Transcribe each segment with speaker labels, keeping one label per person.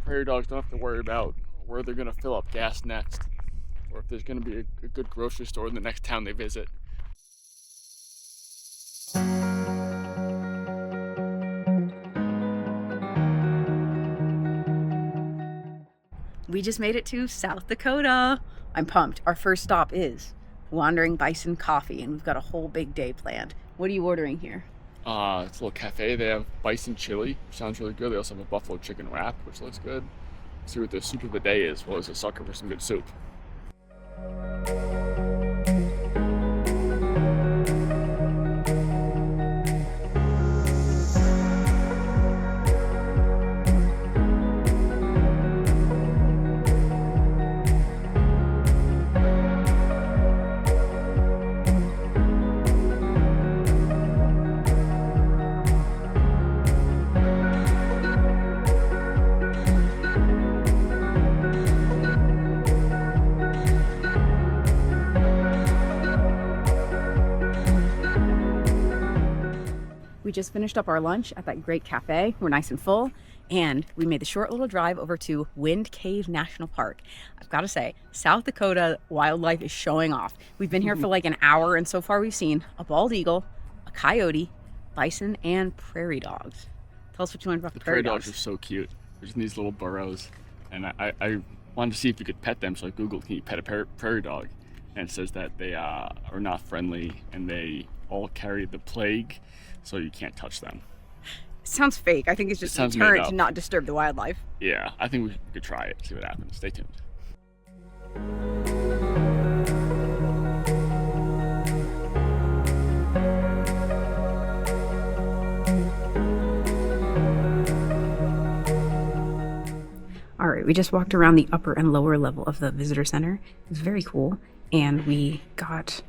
Speaker 1: prairie dogs don't have to worry about where they're going to fill up gas next, or if there's going to be a good grocery store in the next town they visit.
Speaker 2: We just made it to South Dakota. I'm pumped. Our first stop is Wandering Bison Coffee, and we've got a whole big day planned. What are you ordering here?
Speaker 1: It's a little cafe. They have bison chili, which sounds really good. They also have a buffalo chicken wrap, which looks good. Let's see what the soup of the day is. Well, it's a sucker for some good soup.
Speaker 2: We just finished up our lunch at that great cafe. We're nice and full, and we made the short little drive over to Wind Cave National Park. I've got to say, South Dakota wildlife is showing off. We've been here for like an hour, and so far we've seen a bald eagle, a coyote, bison, and prairie dogs. Tell us what you learned about the prairie dogs.
Speaker 1: Prairie dogs are so cute. They're just in these little burrows, and I wanted to see if you could pet them, so I googled, can you pet a prairie dog? And it says that they are not friendly, and they all carry the plague, so you can't touch them.
Speaker 2: It sounds fake. I think it's just a deterrent to not disturb the wildlife.
Speaker 1: Yeah, I think we could try it, see what happens. Stay tuned.
Speaker 2: All right, we just walked around the upper and lower level of the visitor center. It was very cool, and we got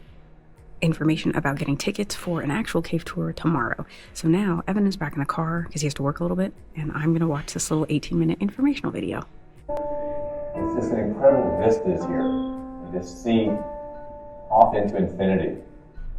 Speaker 2: information about getting tickets for an actual cave tour tomorrow. So now Evan is back in the car because he has to work a little bit, and I'm gonna watch this little 18-minute informational video.
Speaker 3: It's just an incredible vistas here. You just see off into infinity.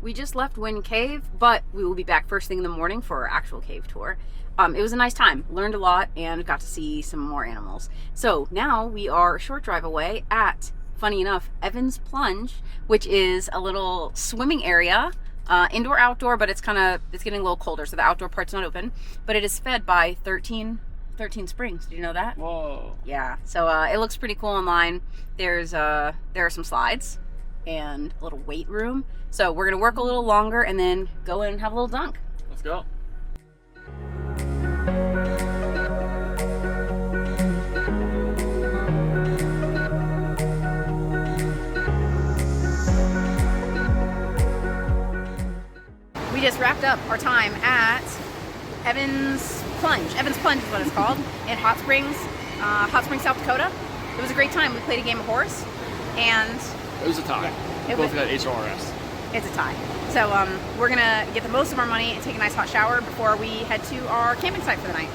Speaker 2: We just left Wind Cave, but we will be back first thing in the morning for our actual cave tour. It was a nice time, learned a lot, and got to see some more animals. So now we are a short drive away at, funny enough, Evan's Plunge, which is a little swimming area, indoor outdoor, but it's getting a little colder, so the outdoor part's not open, but it is fed by 13 springs. Did you know that?
Speaker 1: Whoa.
Speaker 2: Yeah, so it looks pretty cool online. There are some slides and a little weight room. So we're gonna work a little longer and then go in and have a little dunk.
Speaker 1: Let's go.
Speaker 2: We just wrapped up our time at Evan's Plunge. Evan's Plunge is what it's called, in Hot Springs, South Dakota. It was a great time. We played a game of horse, and
Speaker 1: it was a tie. We both got HRS.
Speaker 2: It's a tie. So we're gonna get the most of our money and take a nice hot shower before we head to our camping site for the night.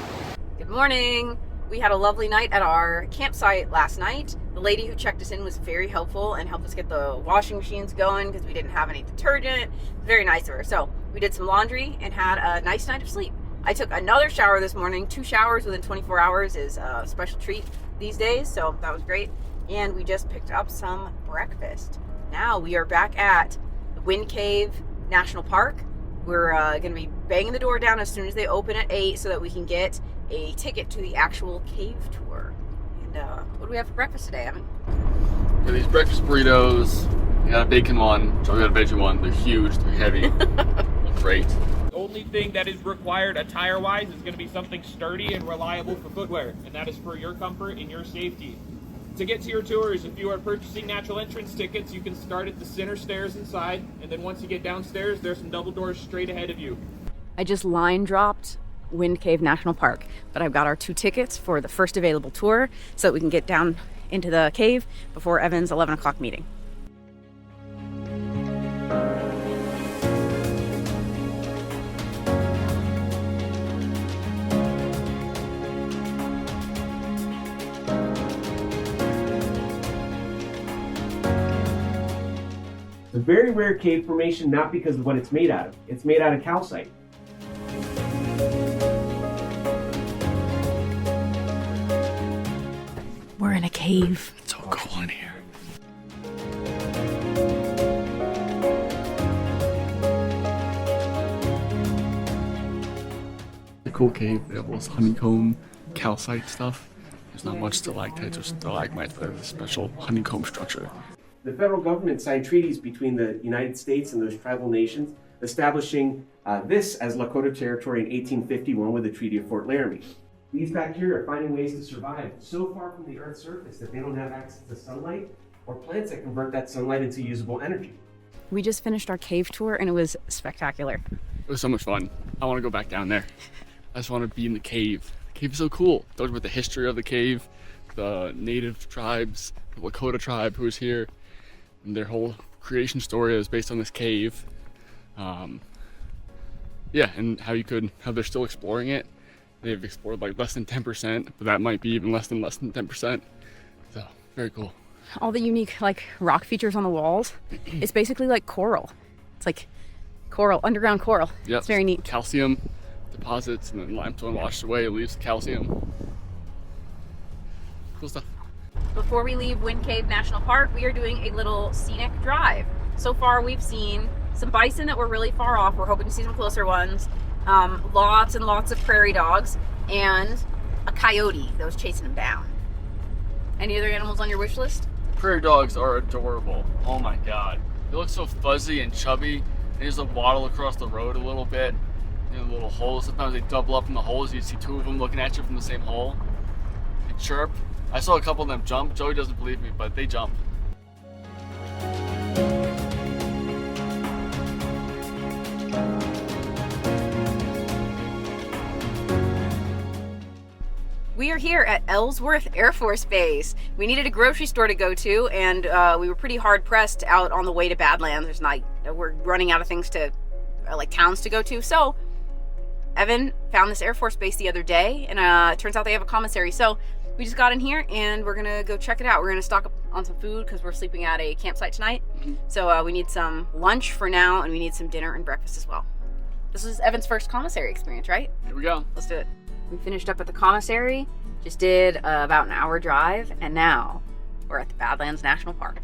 Speaker 2: Good morning. We had a lovely night at our campsite last night. The lady who checked us in was very helpful and helped us get the washing machines going because we didn't have any detergent. Very nice of her. So we did some laundry and had a nice night of sleep. I took another shower this morning. 2 showers within 24 hours is a special treat these days, so that was great. And we just picked up some breakfast. Now we are back at the Wind Cave National Park. We're going to be banging the door down as soon as they open at 8 so that we can get a ticket to the actual cave tour. And what do we have for breakfast today, Evan?
Speaker 1: We got these breakfast burritos. We got a bacon one, so we got a veggie one. They're huge, they're heavy, look great.
Speaker 4: The only thing that is required attire-wise is going to be something sturdy and reliable for footwear, and that is for your comfort and your safety. To get to your tours, if you are purchasing natural entrance tickets, you can start at the center stairs inside, and then once you get downstairs, there's some double doors straight ahead of you.
Speaker 2: I just line dropped Wind Cave National Park, but I've got our 2 tickets for the first available tour so that we can get down into the cave before Evan's 11 o'clock meeting.
Speaker 5: It's a very rare cave formation, not because of what it's made out of. It's made out of calcite.
Speaker 2: in a cave.
Speaker 1: It's so cool in here. The cool cave, they have all this honeycomb calcite stuff. There's not much stalactites or stalagmites, but there's a special honeycomb structure.
Speaker 5: The federal government signed treaties between the United States and those tribal nations, establishing this as Lakota territory in 1851 with the Treaty of Fort Laramie. These bacteria are finding ways to survive so far from the Earth's surface that they don't have access to sunlight or plants that convert that sunlight into usable energy.
Speaker 2: We just finished our cave tour and it was spectacular.
Speaker 1: It was so much fun. I want to go back down there. I just want to be in the cave. The cave is so cool. Talked about the history of the cave, the native tribes, the Lakota tribe who was here, and their whole creation story is based on this cave. Yeah, and how they're still exploring it. They've explored like less than 10%, but that might be even less than 10%. So, very cool.
Speaker 2: All the unique like rock features on the walls, it's basically like coral. It's like coral, underground coral.
Speaker 1: Yep.
Speaker 2: It's very neat.
Speaker 1: Calcium deposits, and then limestone washes away, it leaves calcium. Cool stuff.
Speaker 2: Before we leave Wind Cave National Park, we are doing a little scenic drive. So far we've seen some bison that were really far off. We're hoping to see some closer ones. Lots and lots of prairie dogs and a coyote that was chasing them down. Any other animals on your wish list?
Speaker 1: Prairie dogs are adorable. Oh my god. They look so fuzzy and chubby. They just waddle across the road a little bit. In little holes. Sometimes they double up in the holes. You see two of them looking at you from the same hole. They chirp. I saw a couple of them jump. Joey doesn't believe me, but they jump.
Speaker 2: We are here at Ellsworth Air Force Base. We needed a grocery store to go to, and we were pretty hard pressed out on the way to Badlands. We're running out of things to, like towns to go to. So Evan found this Air Force Base the other day, and it turns out they have a commissary. So we just got in here, and we're gonna go check it out. We're gonna stock up on some food because we're sleeping at a campsite tonight. So we need some lunch for now, and we need some dinner and breakfast as well. This is Evan's first commissary experience, right?
Speaker 1: Here we go.
Speaker 2: Let's do it. We finished up at the commissary, just did about an hour drive, and now we're at the Badlands National Park.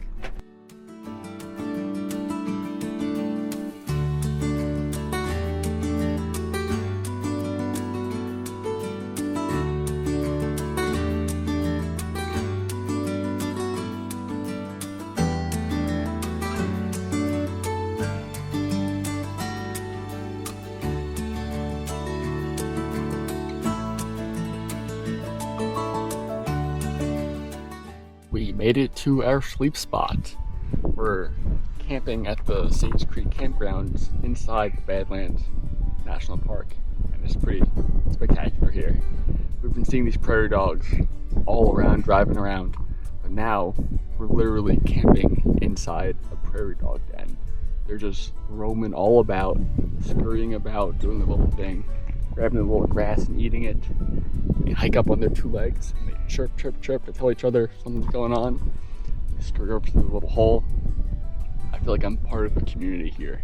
Speaker 1: We made it to our sleep spot. We're camping at the Sage Creek campgrounds inside the Badlands National Park, and it's pretty spectacular here. We've been seeing these prairie dogs all around, driving around, but now we're literally camping inside a prairie dog den. They're just roaming all about, scurrying about, doing the little thing, grabbing the little grass and eating it. They hike up on their two legs and they chirp, chirp, chirp to tell each other something's going on. They scurry over to the little hole. I feel like I'm part of a community here.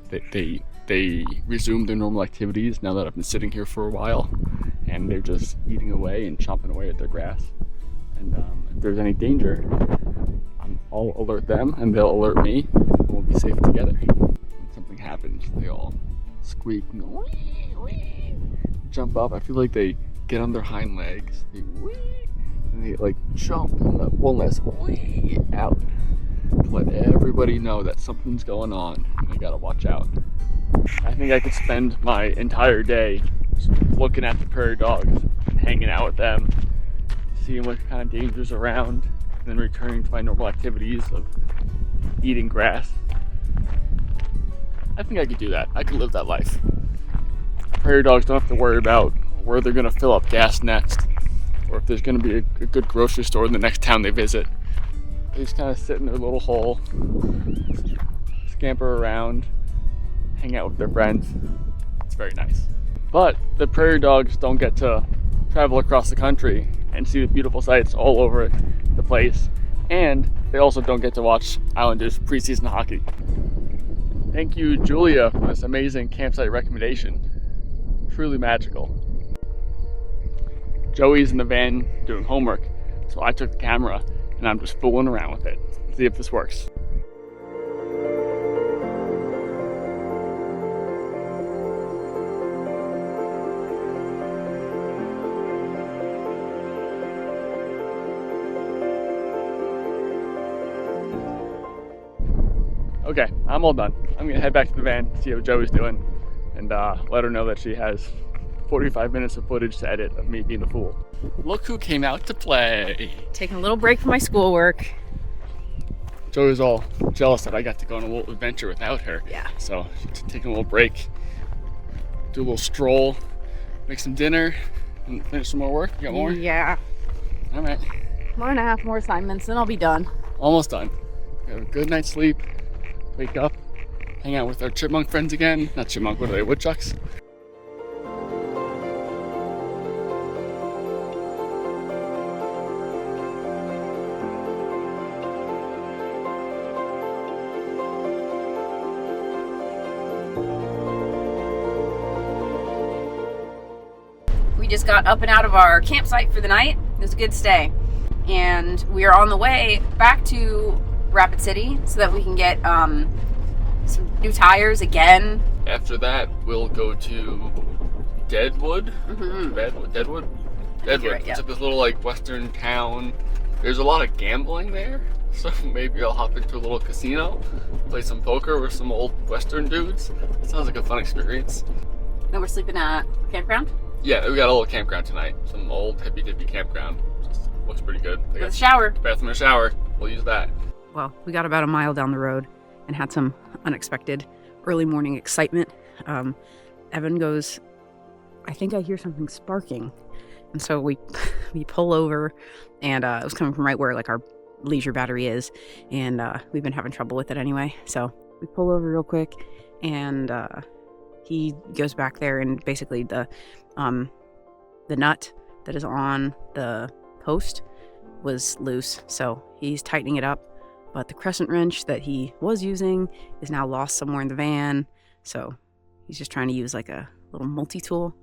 Speaker 1: They resume their normal activities now that I've been sitting here for a while, and they're just eating away and chomping away at their grass. And if there's any danger, I'll alert them and they'll alert me, and we'll be safe together. When something happens, they all squeak and go, wee, wee, jump up. I feel like they get on their hind legs, they wee, and they like jump and let one last wee out to let everybody know that something's going on and they gotta watch out. I think I could spend my entire day just looking at the prairie dogs and hanging out with them, seeing what kind of dangers around, and then returning to my normal activities of eating grass. I think I could do that. I could live that life. Prairie dogs don't have to worry about where they're gonna fill up gas next, or if there's gonna be a good grocery store in the next town they visit. They just kind of sit in their little hole, scamper around, hang out with their friends. It's very nice. But the prairie dogs don't get to travel across the country and see the beautiful sights all over the place, and they also don't get to watch Islanders preseason hockey. Thank you, Julia, for this amazing campsite recommendation. Truly magical. Joey's in the van doing homework, So I took the camera and I'm just fooling around with it. See if this works. Okay, I'm all done. I'm gonna head back to the van, see how Joey's doing, and let her know that she has 45 minutes of footage to edit of me being a fool. Look who came out to play.
Speaker 2: Taking a little break from my schoolwork.
Speaker 1: Joey's all jealous that I got to go on a little adventure without her.
Speaker 2: Yeah.
Speaker 1: So she's taking a little break, do a little stroll, make some dinner, and finish some more work. You got more?
Speaker 2: Yeah.
Speaker 1: All right.
Speaker 2: 1.5 more assignments, then I'll be done.
Speaker 1: Almost done. Have a good night's sleep. Wake up, hang out with our chipmunk friends again. Not chipmunk, what are they, woodchucks?
Speaker 2: We just got up and out of our campsite for the night. It was a good stay. And we are on the way back to Rapid City so that we can get some new tires again.
Speaker 1: After that, we'll go to Deadwood. Deadwood. Deadwood.
Speaker 2: Right, yeah.
Speaker 1: It's like this little like western town. There's a lot of gambling there, so maybe I'll hop into a little casino, play some poker with some old western dudes. It sounds like a fun experience.
Speaker 2: Then we're sleeping at campground.
Speaker 1: Yeah, we got a little campground tonight. Some old hippy-dippy campground. Just looks pretty good. They
Speaker 2: With
Speaker 1: got
Speaker 2: a shower.
Speaker 1: bathroom and a shower. We'll use that.
Speaker 2: Well, we got about a mile down the road and had some unexpected early morning excitement. Evan goes, I think I hear something sparking. And so we pull over, and it was coming from right where like our leisure battery is, and we've been having trouble with it anyway. So we pull over real quick, and he goes back there, and basically the nut that is on the post was loose, so he's tightening it up. But the crescent wrench that he was using is now lost somewhere in the van, so he's just trying to use like a little multi-tool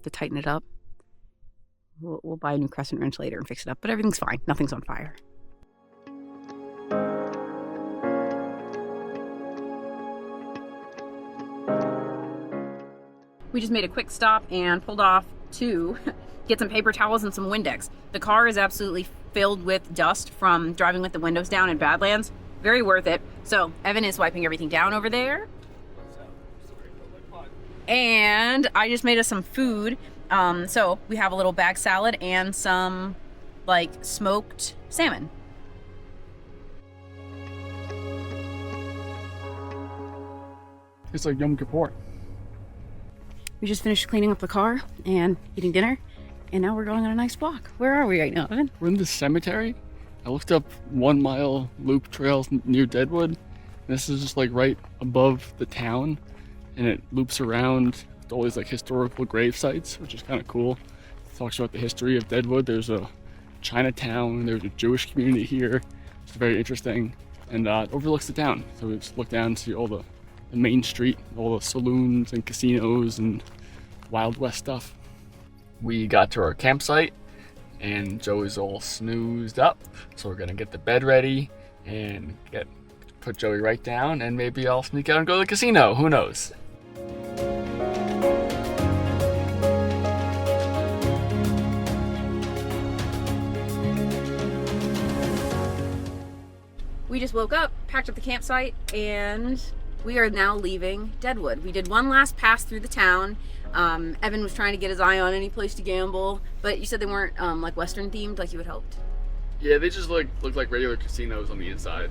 Speaker 2: to tighten it up. We'll buy a new crescent wrench later and fix it up, but everything's fine. Nothing's on fire. We just made a quick stop and pulled off to get some paper towels and some Windex. The car is absolutely filled with dust from driving with the windows down in Badlands. Very worth it. So Evan is wiping everything down over there. And I just made us some food. So we have a little bag salad and some like smoked salmon.
Speaker 1: It's like Yom Kippur.
Speaker 2: We just finished cleaning up the car and eating dinner, and now we're going on a nice walk. Where are we right now, Evan?
Speaker 1: We're in the cemetery. I looked up 1 mile loop trails near Deadwood. This is just like right above the town, and it loops around with all these like historical grave sites, which is kind of cool. It talks about the history of Deadwood. There's a Chinatown, there's a Jewish community here. It's very interesting, and it overlooks the town. So we just look down and see all the main street, all the saloons and casinos and Wild West stuff. We got to our campsite and Joey's all snoozed up, so we're gonna get the bed ready and put Joey right down, and maybe I'll sneak out and go to the casino. Who knows?
Speaker 2: We just woke up, packed up the campsite, and we are now leaving Deadwood. We did one last pass through the town. Evan was trying to get his eye on any place to gamble, but you said they weren't like Western themed like you had hoped.
Speaker 1: Yeah, they just look like regular casinos on the inside,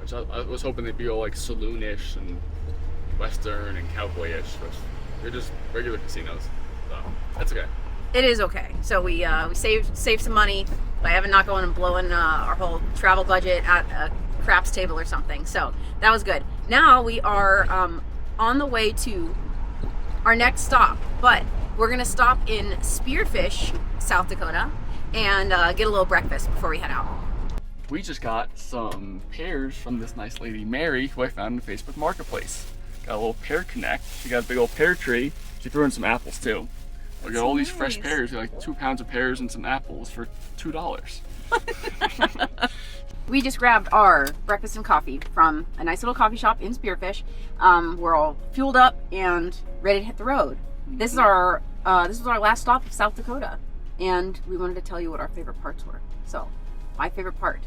Speaker 1: which I was hoping they'd be all like saloonish and Western and cowboyish, which they're just regular casinos. So that's okay.
Speaker 2: It is okay. So we saved some money by Evan not going and blowing our whole travel budget at a craps table or something. So that was good. Now we are on the way to our next stop, but we're gonna stop in Spearfish, South Dakota, and get a little breakfast before we head out.
Speaker 1: We just got some pears from this nice lady, Mary, who I found in Facebook Marketplace. Got a little pear connect. She got a big old pear tree. She threw in some apples too. We got all these fresh pears, like 2 pounds of pears and some apples for $2.
Speaker 2: We just grabbed our breakfast and coffee from a nice little coffee shop in Spearfish. We're all fueled up and ready to hit the road. This is our last stop of South Dakota, and we wanted to tell you what our favorite parts were. So, my favorite part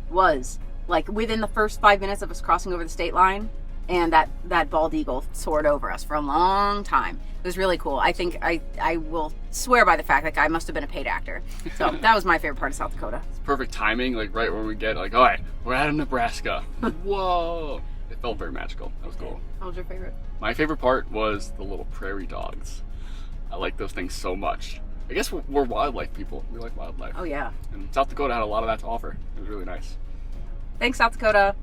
Speaker 2: was like within the first 5 minutes of us crossing over the state line, and that bald eagle soared over us for a long time. It was really cool. I think I will swear by the fact that guy must have been a paid actor. So that was my favorite part of South Dakota.
Speaker 1: It's perfect timing, like right when we get like, all right, we're out of Nebraska. Whoa! It felt very magical. That was cool.
Speaker 2: What was your favorite?
Speaker 1: My favorite part was the little prairie dogs. I like those things so much. I guess we're wildlife people. We like wildlife.
Speaker 2: Oh yeah.
Speaker 1: And South Dakota had a lot of that to offer. It was really nice.
Speaker 2: Thanks, South Dakota.